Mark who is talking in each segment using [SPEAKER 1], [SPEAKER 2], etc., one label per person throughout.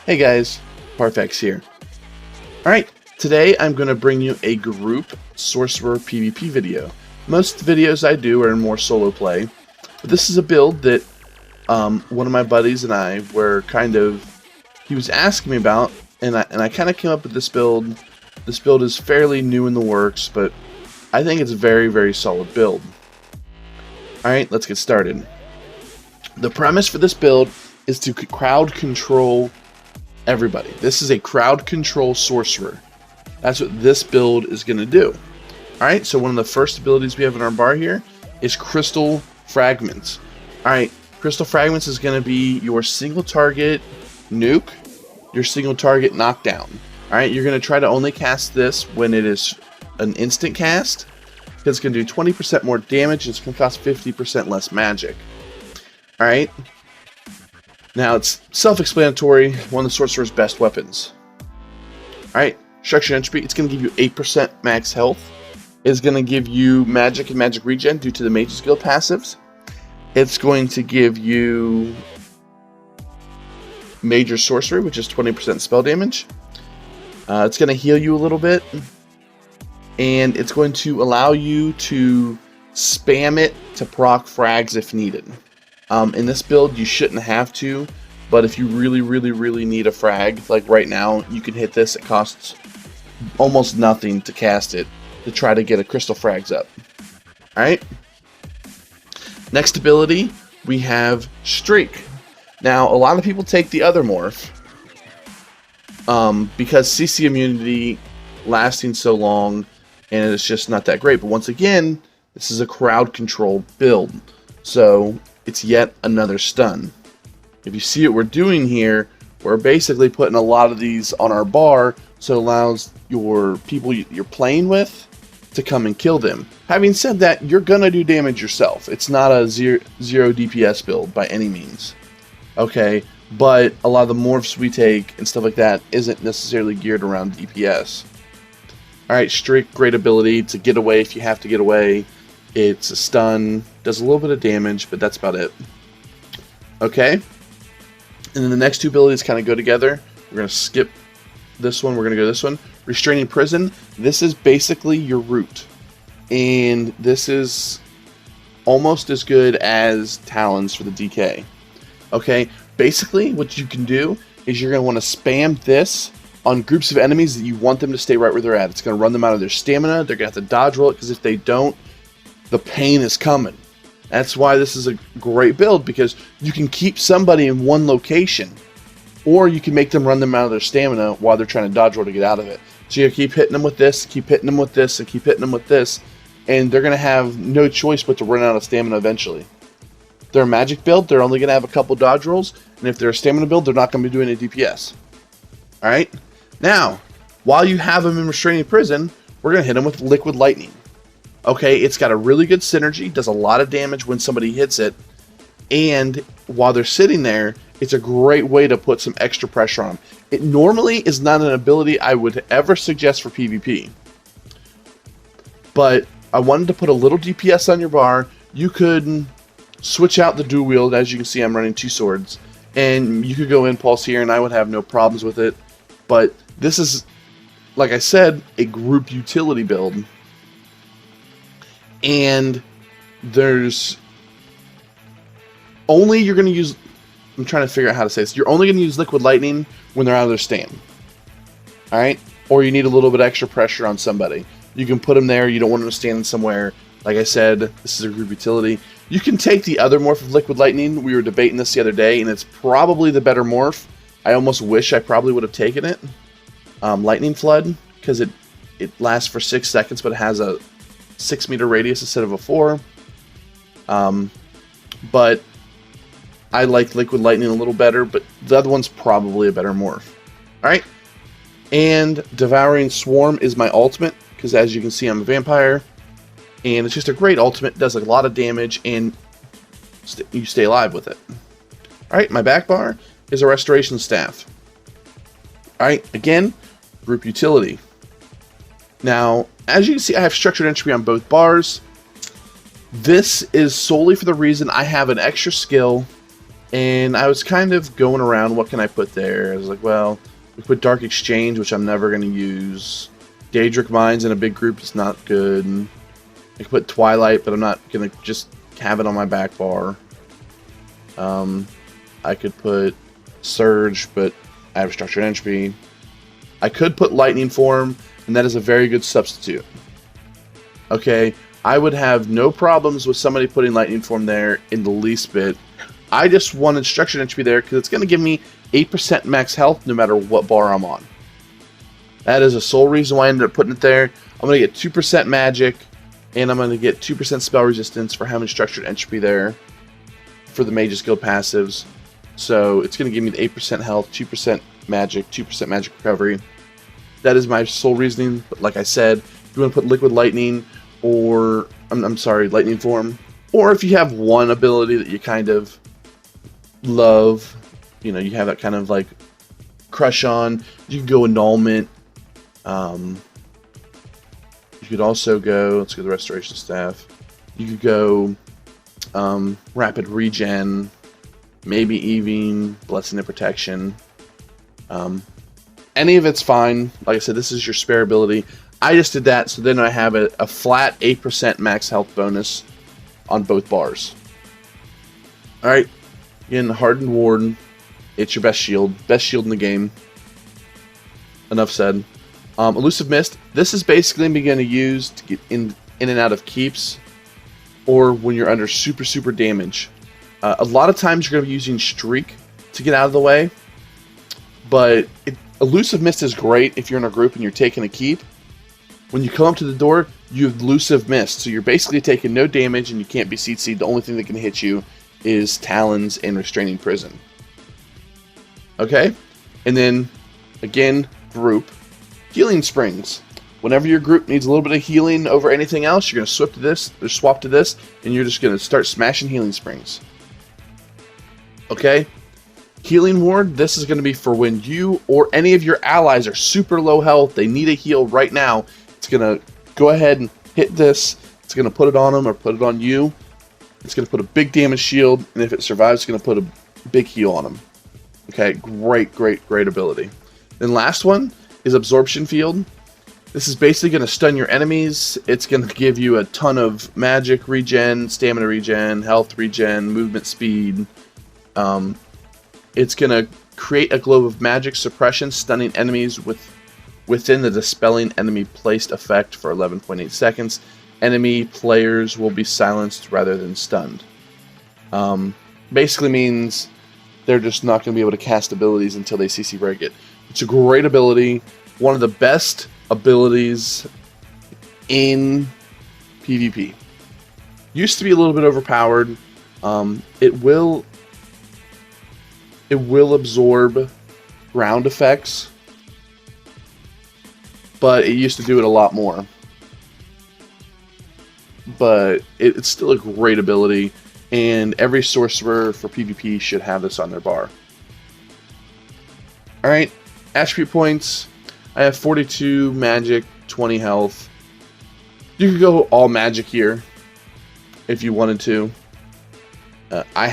[SPEAKER 1] Hey guys, Parfax here. Alright, today I'm going to bring you a group sorcerer PvP video. Most videos I do are in more solo play, but this is a build that one of my buddies and I were he was asking me about, and I kind of came up with this build. This build is fairly new in the works, but I think it's a very, very solid build. Alright, let's get started. The premise for this build is to crowd control everybody. This is a crowd control sorcerer. That's what this build is going to do. Alright, so one of the first abilities we have in our bar here is Crystal Fragments. Alright, Crystal Fragments is going to be your single target nuke, your single target knockdown. Alright, you're going to try to only cast this when it is an instant cast, because it's going to do 20% more damage and it's going to cost 50% less magic. Alright, now it's self-explanatory, one of the sorcerer's best weapons. Alright, Structured Entropy, it's going to give you 8% max health. It's going to give you magic and magic regen due to the Mage's Guild passives. It's going to give you Major Sorcery, which is 20% spell damage. It's going to heal you a little bit. And it's going to allow you to spam it to proc frags if needed. In this build, you shouldn't have to, but if you really need a frag, like right now, you can hit this. It costs almost nothing to cast it to try to get a crystal frags up. Alright? Next ability, we have Streak. Now, a lot of people take the other morph because CC immunity lasting so long, and it's just not that great. But once again, this is a crowd control build, so it's yet another stun. If you see what we're doing here, we're basically putting a lot of these on our bar, so it allows your people you're playing with to come and kill them. Having said that, you're gonna do damage yourself. It's not a zero DPS build by any means. Okay, but a lot of the morphs we take and stuff like that isn't necessarily geared around DPS. Alright, Streak, great ability to get away if you have to get away. It's a stun, does a little bit of damage, but that's about it. Okay, and then the next two abilities kind of go together. We're going to skip this one, we're going to go this one. Restraining Prison, this is basically your root. And this is almost as good as Talons for the DK. Okay, basically what you can do is you're going to want to spam this on groups of enemies that you want them to stay right where they're at. It's going to run them out of their stamina. They're going to have to dodge roll it, because if they don't, the pain is coming. That's why this is a great build, because you can keep somebody in one location, or you can make them run them out of their stamina while they're trying to dodge roll to get out of it. So you keep hitting them with this, keep hitting them with this, and keep hitting them with this, and they're going to have no choice but to run out of stamina eventually. If they're a magic build, they're only going to have a couple dodge rolls, and if they're a stamina build, they're not going to be doing a DPS. Alright? Now, while you have them in Restraining Prison, we're going to hit them with Liquid Lightning. Okay, it's got a really good synergy, does a lot of damage when somebody hits it, and while they're sitting there, it's a great way to put some extra pressure on them. It normally is not an ability I would ever suggest for PvP, but I wanted to put a little DPS on your bar. You could switch out the dual wield. As you can see, I'm running two swords, and you could go Impulse here, and I would have no problems with it, but this is, like I said, a group utility build. And there's only, you're going to use, I'm trying to figure out how to say this, you're only going to use Liquid Lightning when they're out of their stand. Alright? Or you need a little bit extra pressure on somebody. You can put them there, you don't want them to stand somewhere. Like I said, this is a group utility. You can take the other morph of Liquid Lightning. We were debating this the other day, and it's probably the better morph. I almost wish I probably would have taken it. Lightning Flood, because it lasts for 6 seconds, but it has a 6-meter radius instead of a 4. But I like Liquid Lightning a little better, but the other one's probably a better morph. Alright, and Devouring Swarm is my ultimate, because as you can see, I'm a vampire, and it's just a great ultimate. It does a lot of damage, and you stay alive with it. Alright, my back bar is a Restoration Staff. Alright, again, group utility. Now, as you can see, I have Structured Entropy on both bars. This is solely for the reason I have an extra skill And I was kind of going around, what can I put there? I was like, well, we put Dark Exchange, which I'm never going to use. Daedric Mines in a big group is not good. I could put Twilight, but I'm not going to just have it on my back bar. I could put Surge, but I have Structured Entropy. I could put Lightning Form, and that is a very good substitute. Okay, I would have no problems with somebody putting Lightning Form there in the least bit. I just wanted Structured Entropy there because it's going to give me 8% max health no matter what bar I'm on. That is the sole reason why I ended up putting it there. I'm going to get 2% magic, and I'm going to get 2% spell resistance for having Structured Entropy there for the Mage's Guild passives. So it's going to give me the 8% health, 2% magic, 2% magic recovery. That is my sole reasoning. But like I said, if you want to put Liquid Lightning or, I'm sorry, Lightning Form, or if you have one ability that you kind of love, you know, you have that kind of like crush on, you can go Annulment. You could also go, let's go to the Restoration Staff. You could go Rapid Regen, maybe even Blessing and Protection. Any of it's fine. Like I said, this is your spare ability. I just did that, so then I have a flat 8% max health bonus on both bars. Alright, again, Hardened Ward. It's your best shield in the game. Enough said. Elusive Mist. This is basically going to use to get in and out of keeps, or when you're under super damage. A lot of times you're going to be using Streak to get out of the way, but Elusive Mist is great if you're in a group and you're taking a keep. When you come up to the door, you have Elusive Mist, so you're basically taking no damage and you can't be CC'd. The only thing that can hit you is Talons and Restraining Prison. Okay? And then, again, group. Healing Springs. Whenever your group needs a little bit of healing over anything else, you're going to swap to this, and you're just going to start smashing Healing Springs. Okay? Healing Ward, this is going to be for when you or any of your allies are super low health, they need a heal right now. It's going to go ahead and hit this. It's going to put it on them or put it on you. It's going to put a big damage shield, and if it survives, it's going to put a big heal on them. Okay, great ability. Then last one is Absorption Field. This is basically going to stun your enemies. It's going to give you a ton of magic regen, stamina regen, health regen, movement speed. It's going to create a globe of magic suppression, stunning enemies within the dispelling enemy placed effect for 11.8 seconds. Enemy players will be silenced rather than stunned. Basically means they're just not going to be able to cast abilities until they CC break it. It's a great ability. One of the best abilities in PvP. Used to be a little bit overpowered. It will absorb ground effects, but it used to do it a lot more. But it's still a great ability, and every sorcerer for PvP should have this on their bar. Alright, attribute points. I have 42 magic, 20 health. You could go all magic here if you wanted to. I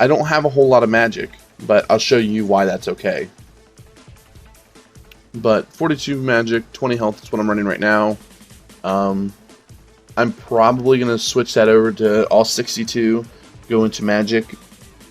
[SPEAKER 1] don't have a whole lot of magic, but I'll show you why that's okay. But 42 magic, 20 health is what I'm running right now. I'm probably going to switch that over to all 62, go into magic,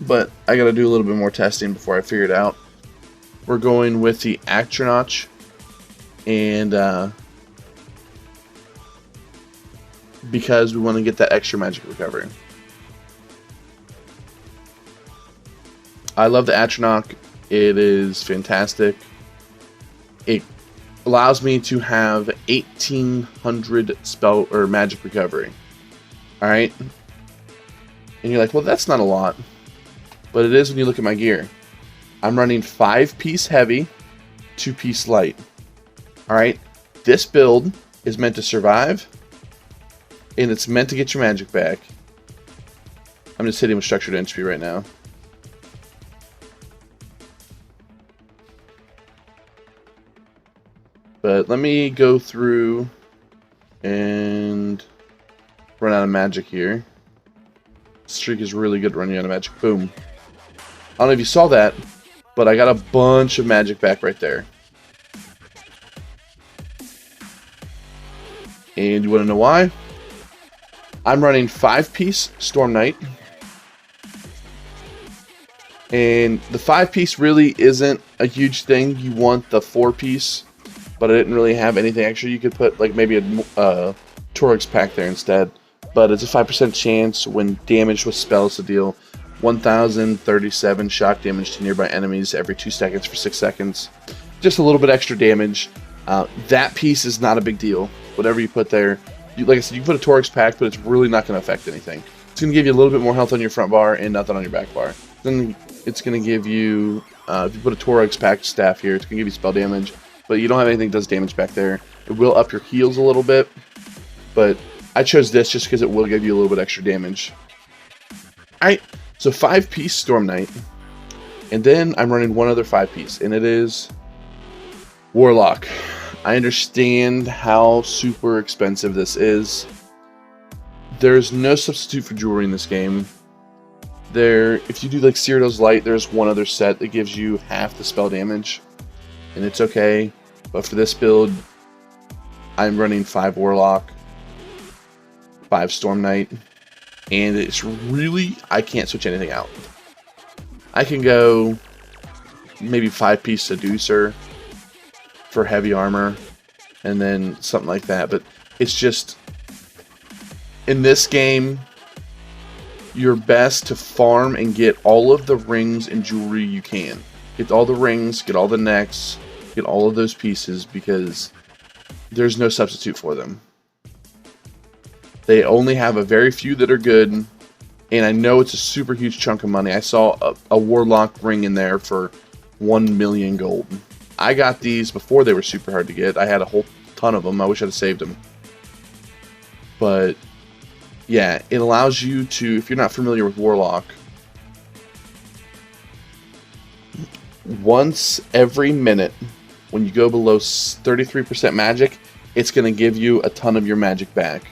[SPEAKER 1] but I got to do a little bit more testing before I figure it out. We're going with the Actronaut, and because we want to get that extra magic recovery. I love the Atronach. It is fantastic. It allows me to have 1800 spell or magic recovery. Alright? And you're like, well, that's not a lot. But it is when you look at my gear. I'm running 5-piece heavy, 2-piece light. Alright? This build is meant to survive, and it's meant to get your magic back. I'm just hitting with Structured Entropy right now. But let me go through and run out of magic here. Streak is really good at running out of magic. Boom. I don't know if you saw that, but I got a bunch of magic back right there. And you want to know why? I'm running 5-piece Sorc Knight. And the 5-piece really isn't a huge thing. You want the 4-piece, but I didn't really have anything extra. You could put like maybe a Torx pack there instead. But it's a 5% chance when damaged with spells to deal 1037 shock damage to nearby enemies every 2 seconds for 6 seconds. Just a little bit extra damage. That piece is not a big deal. Whatever you put there, like I said, you can put a Torx pack, but it's really not going to affect anything. It's going to give you a little bit more health on your front bar and nothing on your back bar. Then it's going to give you, if you put a Torx pack staff here, it's going to give you spell damage, but you don't have anything that does damage back there. It will up your heals a little bit, but I chose this just because it will give you a little bit extra damage. Alright, so 5-piece Sorc Knight, and then I'm running one other 5-piece, and it is Warlock. I understand how super expensive this is. There's no substitute for jewelry in this game. If you do like Cyrodiil's Light, there's one other set that gives you half the spell damage, and it's okay. But for this build, I'm running 5 Warlock, 5 Sorc Knight, and it's really, I can't switch anything out. I can go maybe 5-piece Seducer for heavy armor, and then something like that, but it's just, in this game, you're best to farm and get all of the rings and jewelry you can. Get all the rings, get all the necks, get all of those pieces, because there's no substitute for them. They only have a very few that are good, and I know it's a super huge chunk of money. I saw a Warlock ring in there for 1 million gold. I got these before they were super hard to get. I had a whole ton of them. I wish I'd have saved them. But yeah, it allows you to, if you're not familiar with Warlock, once every minute, when you go below 33% magic, it's going to give you a ton of your magic back.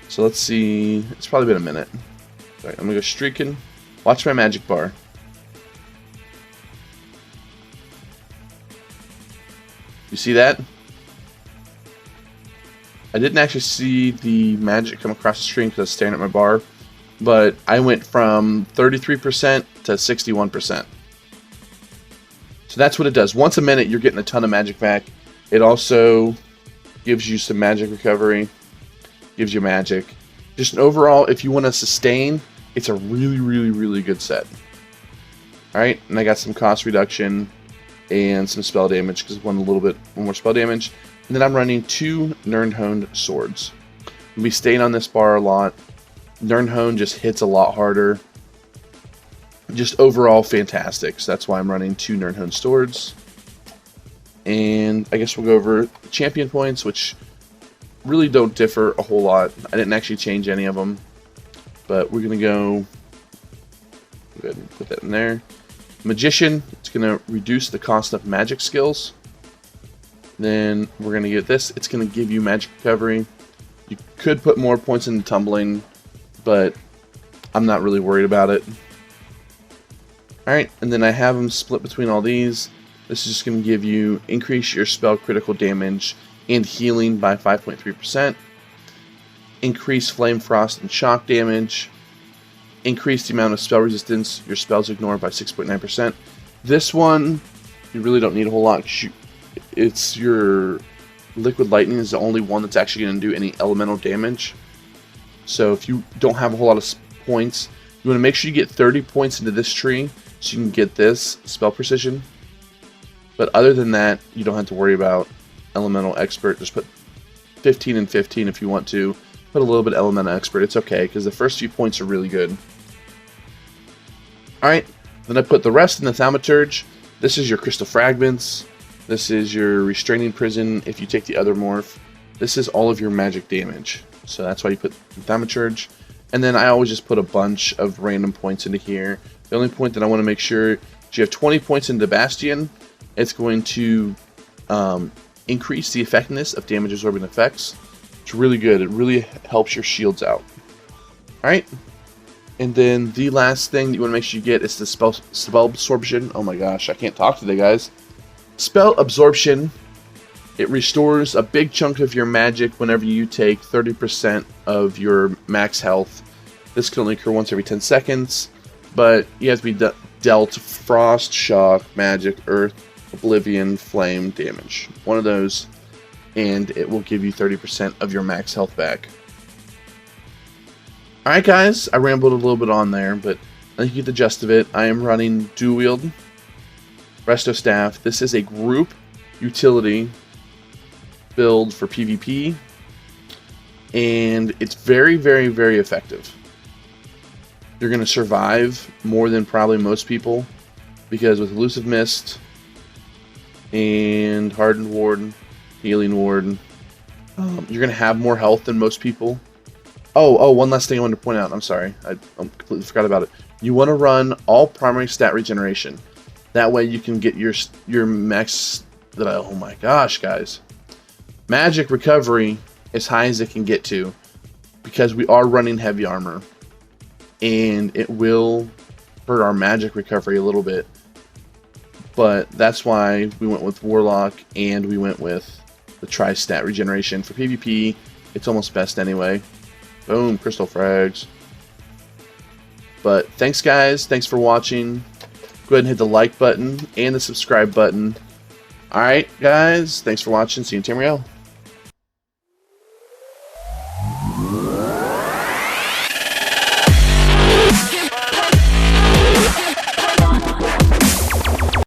[SPEAKER 1] So let's see, it's probably been a minute. All right, I'm going to go streaking. Watch my magic bar. You see that? I didn't actually see the magic come across the screen because I was staring at my bar, but I went from 33% to 61%. So that's what it does. Once a minute, you're getting a ton of magic back. It also gives you some magic recovery, gives you magic. Just an overall, if you want to sustain, it's a really, really, really good set. Alright, and I got some cost reduction and some spell damage because one more spell damage. And then I'm running 2 Nirnhoned swords. I'll be staying on this bar a lot. Nirnhoned just hits a lot harder. Just overall fantastic. So that's why I'm running 2 Nirnhoned swords. And I guess we'll go over the champion points, which really don't differ a whole lot. I didn't actually change any of them. But we're going to go ahead and put that in there. Magician, it's going to reduce the cost of magic skills. Then we're going to get this. It's going to give you magic recovery. You could put more points into tumbling, but I'm not really worried about it. Alright, and then I have them split between all these. This is just going to give you increase your spell critical damage and healing by 5.3%. Increase flame, frost, and shock damage. Increase the amount of spell resistance your spells ignore by 6.9%. This one, you really don't need a whole lot. It's your liquid lightning is the only one that's actually going to do any elemental damage. So if you don't have a whole lot of points, you want to make sure you get 30 points into this tree so you can get this spell precision. But other than that, you don't have to worry about elemental expert. Just put 15 and 15 if you want to. Put a little bit of elemental expert. It's okay because the first few points are really good. Alright, then I put the rest in the Thaumaturge. This is your crystal fragments. This is your restraining prison if you take the other morph. This is all of your magic damage. So that's why you put the Thaumaturge. And then I always just put a bunch of random points into here. The only point that I want to make sure is you have 20 points into Bastion. It's going to increase the effectiveness of damage absorbing effects. It's really good. It really helps your shields out. Alright. And then the last thing that you want to make sure you get is the spell absorption. Oh my gosh, I can't talk today, guys. Spell absorption. It restores a big chunk of your magic whenever you take 30% of your max health. This can only occur once every 10 seconds, but you have to be dealt frost, shock, magic, earth, oblivion, flame damage. One of those, and it will give you 30% of your max health back. Alright guys, I rambled a little bit on there, but I think you get the gist of it. I am running dual wield Resto Staff. This is a group utility build for PvP, and it's very, very, very effective. You're going to survive more than probably most people, because with Elusive Mist and Hardened Ward, Healing Ward, you're going to have more health than most people. Oh, one last thing I wanted to point out. I'm sorry. I completely forgot about it. You want to run all primary stat regeneration. That way you can get your max... Oh my gosh, guys. Magic recovery as high as it can get to, because we are running heavy armor, and it will hurt our magic recovery a little bit, but that's why we went with Warlock and we went with the tri-stat regeneration. For PvP, it's almost best anyway. Boom, crystal frags. But thanks guys, thanks for watching. Go ahead and hit the like button and the subscribe button. Alright guys, thanks for watching. See you in Tamriel.